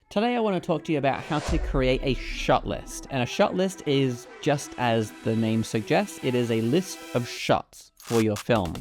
Today I want to talk to you about how to create a shot list. And a shot list is, just as the name suggests, it is a list of shots for your film.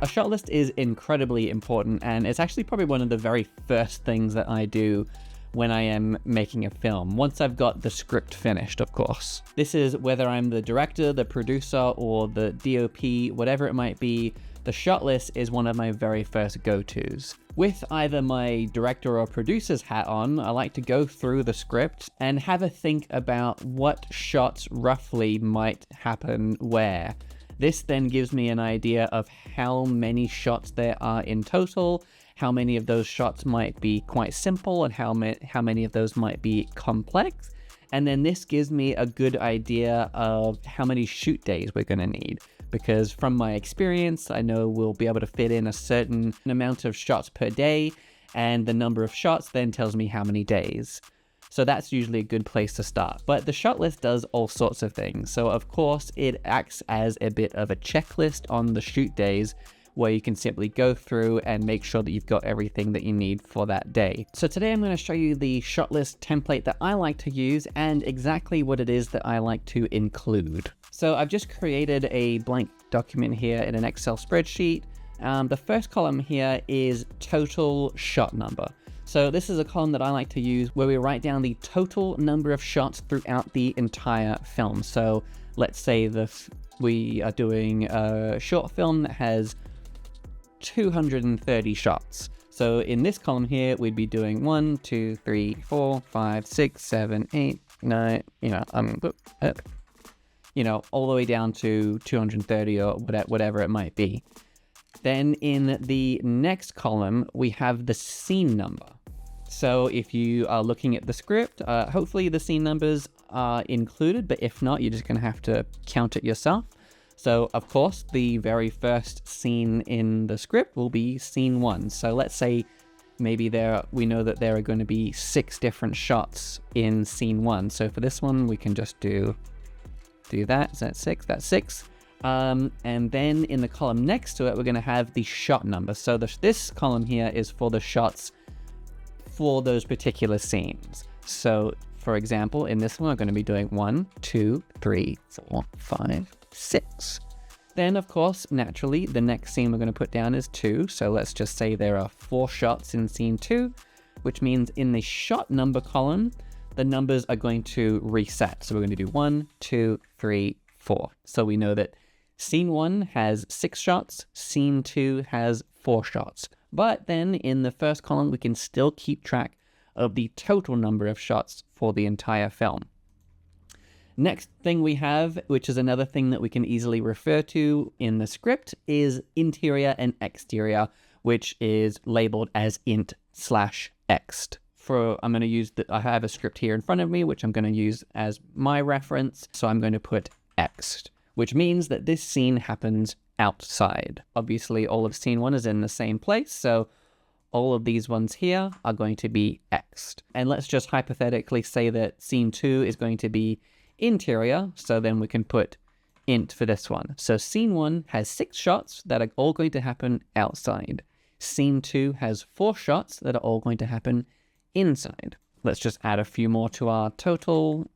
A shot list is incredibly important, and it's actually probably one of the very first things that I do when I am making a film, once I've got the script finished, of course. This is whether I'm the director, the producer, or the DOP, whatever it might be. The shot list is one of my very first go-tos. With either my director or producer's hat on, I like to go through the script and have a think about what shots roughly might happen where. This then gives me an idea of how many shots there are in total, how many of those shots might be quite simple, and how many of those might be complex. And then this gives me a good idea of how many shoot days we're going to need. Because from my experience, I know we'll be able to fit in a certain amount of shots per day, and the number of shots then tells me how many days. So that's usually a good place to start. But the shot list does all sorts of things. So of course, it acts as a bit of a checklist on the shoot days, where you can simply go through and make sure that you've got everything that you need for that day. So today I'm going to show you the shot list template that I like to use and exactly what it is that I like to include. So I've just created a blank document here in an Excel spreadsheet. The first column here is total shot number. So this is a column that I like to use where we write down the total number of shots throughout the entire film. So let's say we are doing a short film that has 230 shots. So in this column here, we'd be doing 1, 2, 3, 4, 5, 6, 7, 8, 9, all the way down to 230 or whatever it might be. Then in the next column, we have the scene number. So if you are looking at the script, hopefully the scene numbers are included, but if not, you're just going to have to count it yourself. So, of course, the very first scene in the script will be scene 1. So let's say maybe we know that there are going to be 6 different shots in scene 1. So for this one, we can just do that. Is that 6? That's 6. And then in the column next to it, we're going to have the shot number. So this column here is for the shots for those particular scenes. So, for example, in this one, we're going to be doing 1, 2, 3, 4, 5, 6. Then, of course, naturally, the next scene we're going to put down is 2. So let's just say there are 4 shots in scene 2, which means in the shot number column, the numbers are going to reset. So we're going to do 1, 2, 3, 4. So we know that scene 1 has 6 shots, scene 2 has 4 shots. But then in the first column, we can still keep track of the total number of shots for the entire film. Next thing we have, which is another thing that we can easily refer to in the script, is interior and exterior, which is labeled as int/ext. I'm going to use I have a script here in front of me, which I'm going to use as my reference. So I'm going to put ext, which means that this scene happens outside. Obviously, all of scene 1 is in the same place, so all of these ones here are going to be ext. And let's just hypothetically say that scene 2 is going to be interior, so then we can put int for this one. So scene 1 has 6 shots that are all going to happen outside. Scene 2 has 4 shots that are all going to happen inside. Let's just add a few more to our total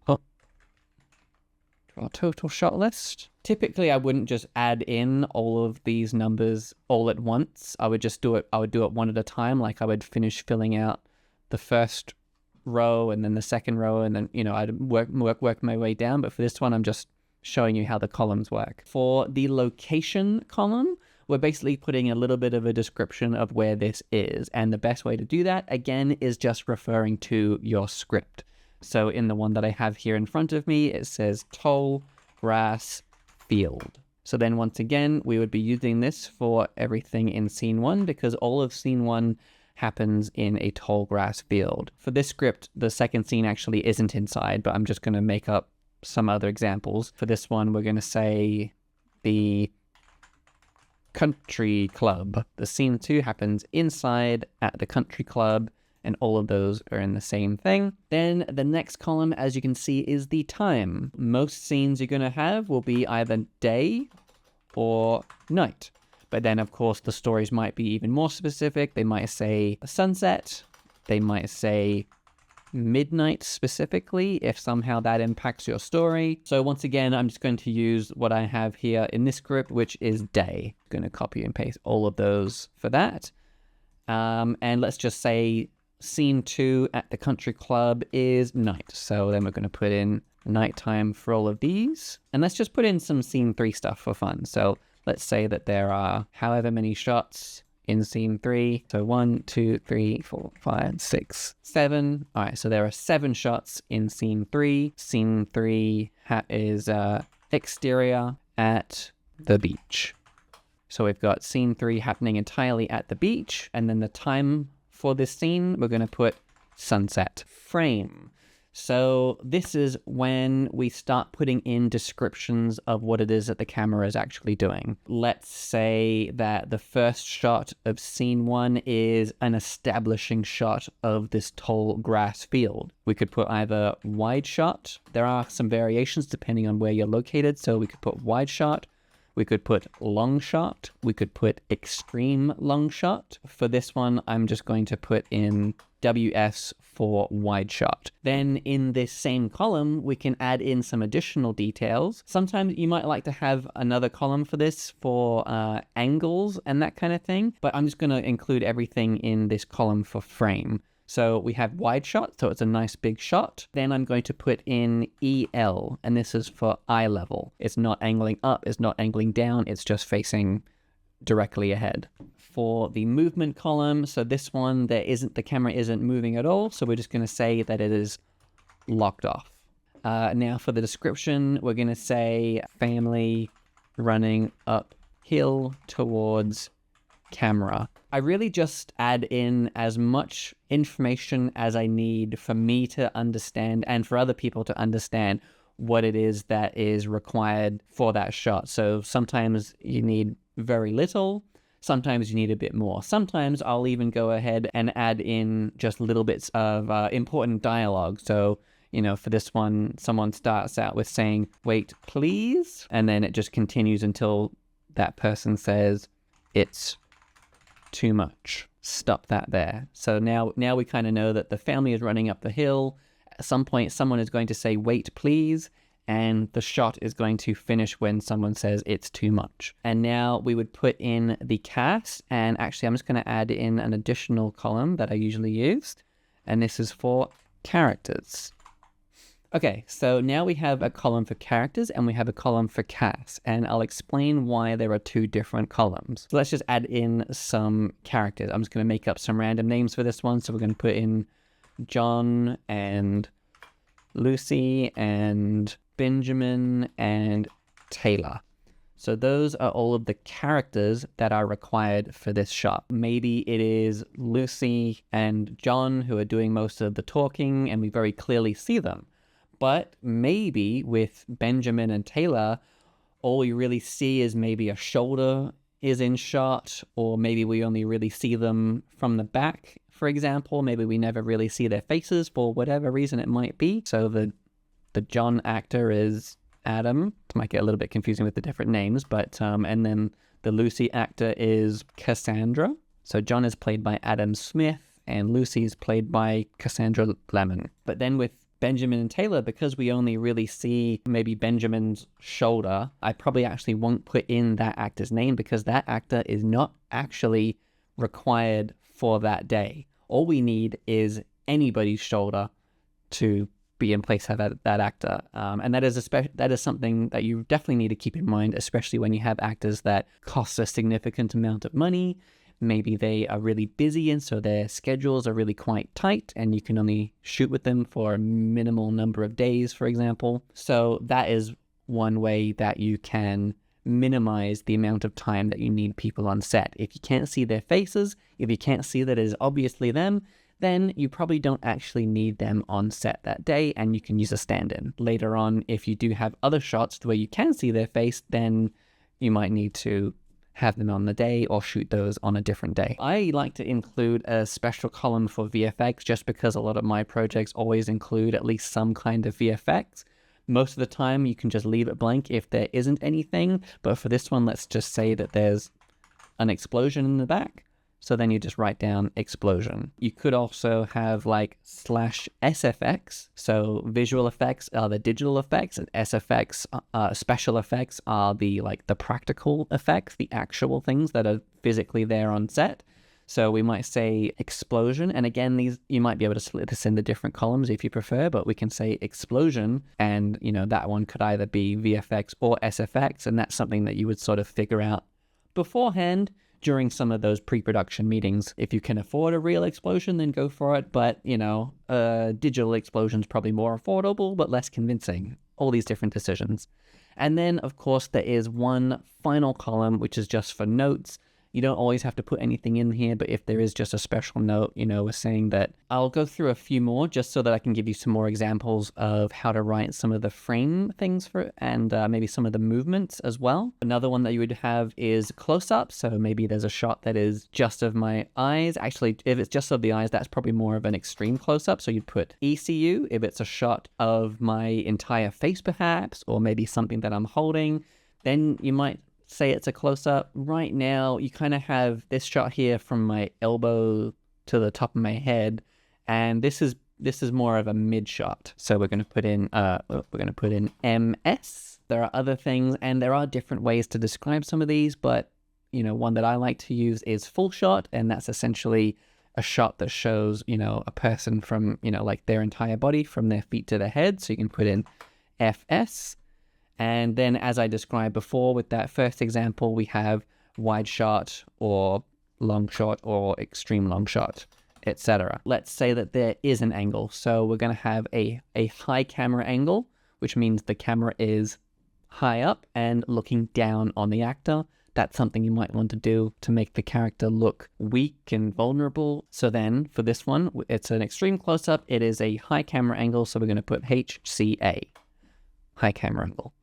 shot list. Typically, I wouldn't just add in all of these numbers all at once. I would do it one at a time. Like I would finish filling out the first row and then the second row, and then I'd work my way down. But for this one, I'm just showing you how the columns work. For the location column, we're basically putting a little bit of a description of where this is, and the best way to do that again is just referring to your script. So in the one that I have here in front of me, it says tall grass field. So then once again, we would be using this for everything in scene 1, because all of scene 1 happens in a tall grass field. For this script, the second scene actually isn't inside, but I'm just going to make up some other examples. For this one, we're going to say the country club. The scene 2 happens inside at the country club, and all of those are in the same thing. Then the next column, as you can see, is the time. Most scenes you're going to have will be either day or night. But then, of course, the stories might be even more specific. They might say sunset. They might say midnight specifically, if somehow that impacts your story. So once again, I'm just going to use what I have here in this script, which is day. I'm going to copy and paste all of those for that. And let's just say scene 2 at the country club is night. So then we're going to put in nighttime for all of these. And let's just put in some scene 3 stuff for fun. So let's say that there are however many shots in scene 3. So 1, 2, 3, 4, 5, 6, 7. All right, so there are 7 shots in scene 3. Scene 3 is exterior at the beach. So we've got scene 3 happening entirely at the beach. And then the time for this scene, we're going to put sunset. Frame. So this is when we start putting in descriptions of what it is that the camera is actually doing. Let's say that the first shot of scene 1 is an establishing shot of this tall grass field. We could put either wide shot. There are some variations depending on where you're located. So we could put wide shot. We could put long shot. We could put extreme long shot. For this one, I'm just going to put in WS for wide shot. Then in this same column, we can add in some additional details. Sometimes you might like to have another column for this for angles and that kind of thing, but I'm just going to include everything in this column for frame. So we have wide shot, so it's a nice big shot. Then I'm going to put in EL, and this is for eye level. It's not angling up, it's not angling down, it's just facing directly ahead. For the movement column, so this one, the camera isn't moving at all, so we're just going to say that it is locked off. Now for the description, we're going to say family running uphill towards camera. I really just add in as much information as I need for me to understand and for other people to understand what it is that is required for that shot. So sometimes you need very little, sometimes you need a bit more. Sometimes I'll even go ahead and add in just little bits of important dialogue. So, you know, for this one, someone starts out with saying, "Wait, please," and then it just continues until that person says, "It's too much. Stop that there." So now we kind of know that the family is running up the hill. At some point, someone is going to say, "Wait, please," and the shot is going to finish when someone says it's too much. And now we would put in the cast, and actually I'm just going to add in an additional column that I usually use, and this is for characters. Okay, so now we have a column for characters and we have a column for cast, and I'll explain why there are 2 different columns. So let's just add in some characters. I'm just going to make up some random names for this one. So we're going to put in John and Lucy and Benjamin and Taylor. So those are all of the characters that are required for this shot. Maybe it is Lucy and John who are doing most of the talking and we very clearly see them. But maybe with Benjamin and Taylor, all we really see is maybe a shoulder is in shot, or maybe we only really see them from the back, for example. Maybe we never really see their faces for whatever reason it might be. So the John actor is Adam. It might get a little bit confusing with the different names, but and then the Lucy actor is Cassandra. So John is played by Adam Smith, and Lucy is played by Cassandra Lemon. But then with Benjamin and Taylor, because we only really see maybe Benjamin's shoulder, I probably actually won't put in that actor's name because that actor is not actually required for that day. All we need is anybody's shoulder to be in place of that actor. And that is something that you definitely need to keep in mind, especially when you have actors that cost a significant amount of money. Maybe they are really busy and so their schedules are really quite tight and you can only shoot with them for a minimal number of days, for example. So that is one way that you can minimize the amount of time that you need people on set. If you can't see their faces, if you can't see that it is obviously them, then you probably don't actually need them on set that day and you can use a stand-in. Later on, if you do have other shots where you can see their face, then you might need to have them on the day or shoot those on a different day. I like to include a special column for VFX just because a lot of my projects always include at least some kind of VFX. Most of the time you can just leave it blank if there isn't anything, but for this one let's just say that there's an explosion in the back. So then you just write down explosion. You could also have like /SFX. So visual effects are the digital effects, and SFX, special effects, are the practical effects, the actual things that are physically there on set. So we might say explosion, and again, these you might be able to split this into different columns if you prefer, but we can say explosion, and that one could either be VFX or SFX, and that's something that you would sort of figure out beforehand during some of those pre-production meetings. If you can afford a real explosion, then go for it, but digital explosion's probably more affordable but less convincing. All these different decisions. And then of course there is one final column which is just for notes. You don't always have to put anything in here, but if there is just a special note, we're saying that I'll go through a few more just so that I can give you some more examples of how to write some of the frame things for, and maybe some of the movements as well. Another one that you would have is close-up. So maybe there's a shot that is just of my eyes. Actually, if it's just of the eyes, that's probably more of an extreme close-up. So you'd put ECU. If it's a shot of my entire face perhaps, or maybe something that I'm holding, then you might say it's a close-up. Right now, you kind of have this shot here from my elbow to the top of my head, and this is more of a mid shot. So we're going to put in MS. There are other things, and there are different ways to describe some of these, but one that I like to use is full shot, and that's essentially a shot that shows a person from like their entire body from their feet to their head. So you can put in FS. And then, as I described before with that first example, we have wide shot or long shot or extreme long shot, etc. Let's say that there is an angle. So we're going to have a high camera angle, which means the camera is high up and looking down on the actor. That's something you might want to do to make the character look weak and vulnerable. So then for this one, it's an extreme close-up. It is a high camera angle. So we're going to put HCA, high camera angle.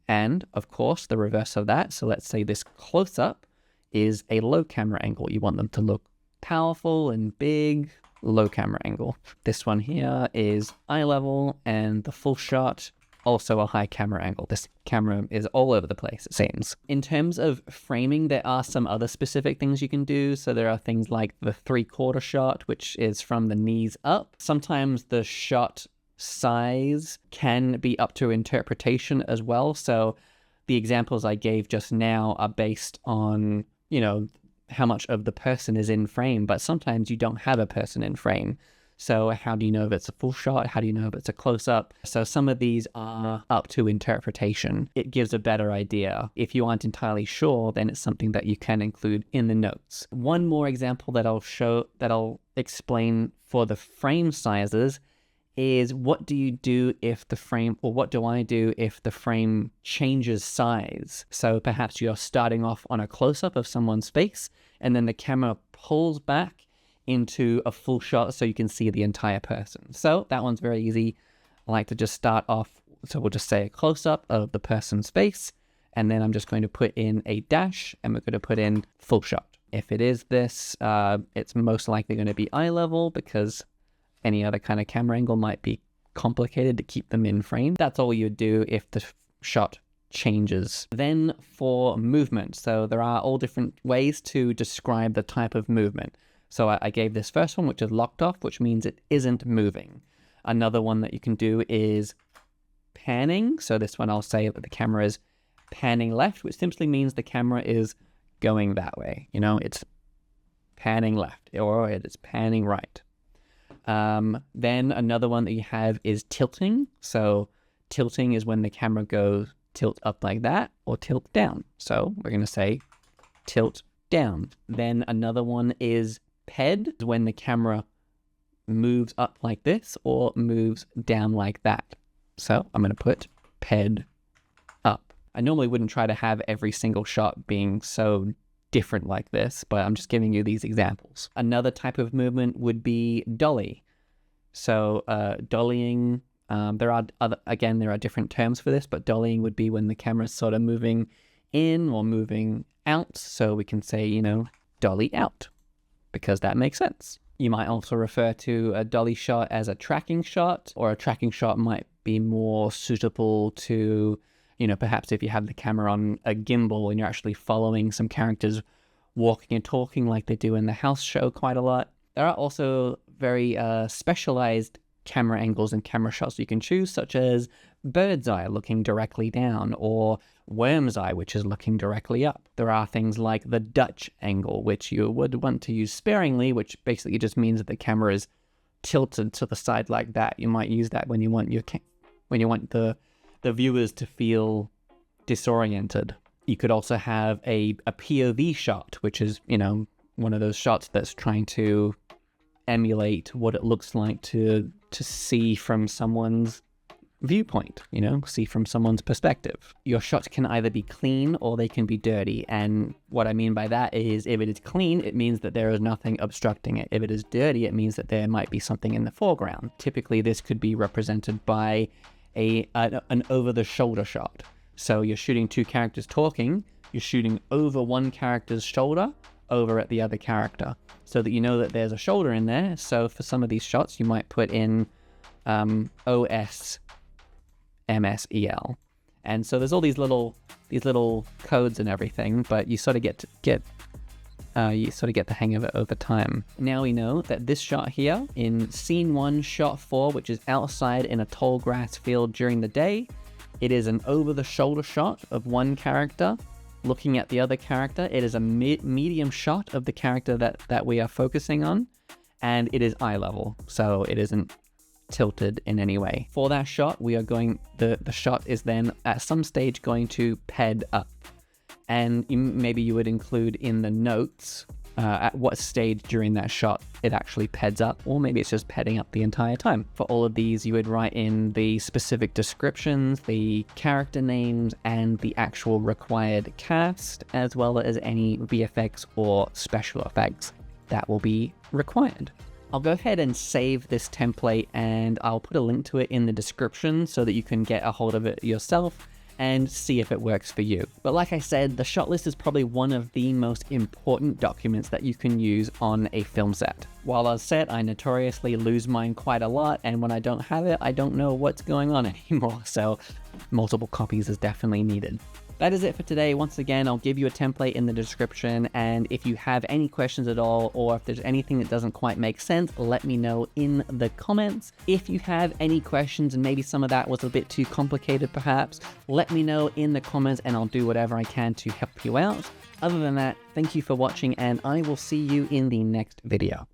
And of course, the reverse of that. So let's say this close-up is a low camera angle. You want them to look powerful and big, low camera angle. This one here is eye level, and the full shot, also a high camera angle. This camera is all over the place, it seems. In terms of framing, there are some other specific things you can do. So there are things like the 3/4 shot, which is from the knees up. Sometimes the shot size can be up to interpretation as well. So the examples I gave just now are based on, how much of the person is in frame, but sometimes you don't have a person in frame. So how do you know if it's a full shot? How do you know if it's a close-up? So some of these are up to interpretation. It gives a better idea. If you aren't entirely sure, then it's something that you can include in the notes. One more example that I'll explain for the frame sizes is what do you do if the frame, or what do I do if the frame changes size? So perhaps you're starting off on a close-up of someone's face, and then the camera pulls back into a full shot so you can see the entire person. So that one's very easy. I like to just start off, so we'll just say a close-up of the person's face, and then I'm just going to put in a dash, and we're going to put in full shot. If it is this, it's most likely going to be eye level, because any other kind of camera angle might be complicated to keep them in frame. That's all you'd do if the shot changes. Then for movement, so there are all different ways to describe the type of movement. So I gave this first one, which is locked off, which means it isn't moving. Another one that you can do is panning. So this one I'll say that the camera is panning left, which simply means the camera is going that way. It's panning left, or it is panning right. Then another one that you have is tilting. So tilting is when the camera goes tilt up like that or tilt down. So we're going to say tilt down. Then another one is ped, when the camera moves up like this or moves down like that. So I'm going to put ped up. I normally wouldn't try to have every single shot being so different like this, but I'm just giving you these examples. Another type of movement would be dolly. So dollying, there are different terms for this, but dollying would be when the camera's sort of moving in or moving out. So we can say, dolly out, because that makes sense. You might also refer to a dolly shot as a tracking shot, or a tracking shot might be more suitable to, perhaps if you have the camera on a gimbal and you're actually following some characters walking and talking like they do in the house show quite a lot. There are also very specialized camera angles and camera shots you can choose, such as bird's eye looking directly down, or worm's eye, which is looking directly up. There are things like the Dutch angle, which you would want to use sparingly, which basically just means that the camera is tilted to the side like that. You might use that when you want the viewers to feel disoriented. You could also have a POV shot, which is, you know, one of those shots that's trying to emulate what it looks like to see from someone's viewpoint, you know, see from someone's perspective. Your shots can either be clean or they can be dirty. And what I mean by that is, if it is clean, it means that there is nothing obstructing it. If it is dirty, it means that there might be something in the foreground. Typically, this could be represented by an over-the-shoulder shot. So you're shooting two characters talking, you're shooting over one character's shoulder, over at the other character, so that you know that there's a shoulder in there. So for some of these shots, you might put in OS MSEL. And so there's all these little codes and everything, but you sort of get the hang of it over time. Now we know that this shot here in scene 1, shot 4, which is outside in a tall grass field during the day, it is an over-the-shoulder shot of one character looking at the other character. It is a medium shot of the character that we are focusing on, and it is eye level, so it isn't tilted in any way. For that shot, we are going, the shot is then at some stage going to ped up, and maybe you would include in the notes at what stage during that shot it actually peds up, or maybe it's just pedding up the entire time. For all of these, you would write in the specific descriptions, the character names, and the actual required cast, as well as any VFX or special effects that will be required. I'll go ahead and save this template, and I'll put a link to it in the description so that you can get a hold of it yourself and see if it works for you. But like I said, the shot list is probably one of the most important documents that you can use on a film set. While on set, I notoriously lose mine quite a lot, and when I don't have it, I don't know what's going on anymore, so multiple copies is definitely needed. That is it for today. Once again, I'll give you a template in the description, and if you have any questions at all, or if there's anything that doesn't quite make sense, let me know in the comments. If you have any questions, and maybe some of that was a bit too complicated perhaps, let me know in the comments and I'll do whatever I can to help you out. Other than that, thank you for watching, and I will see you in the next video.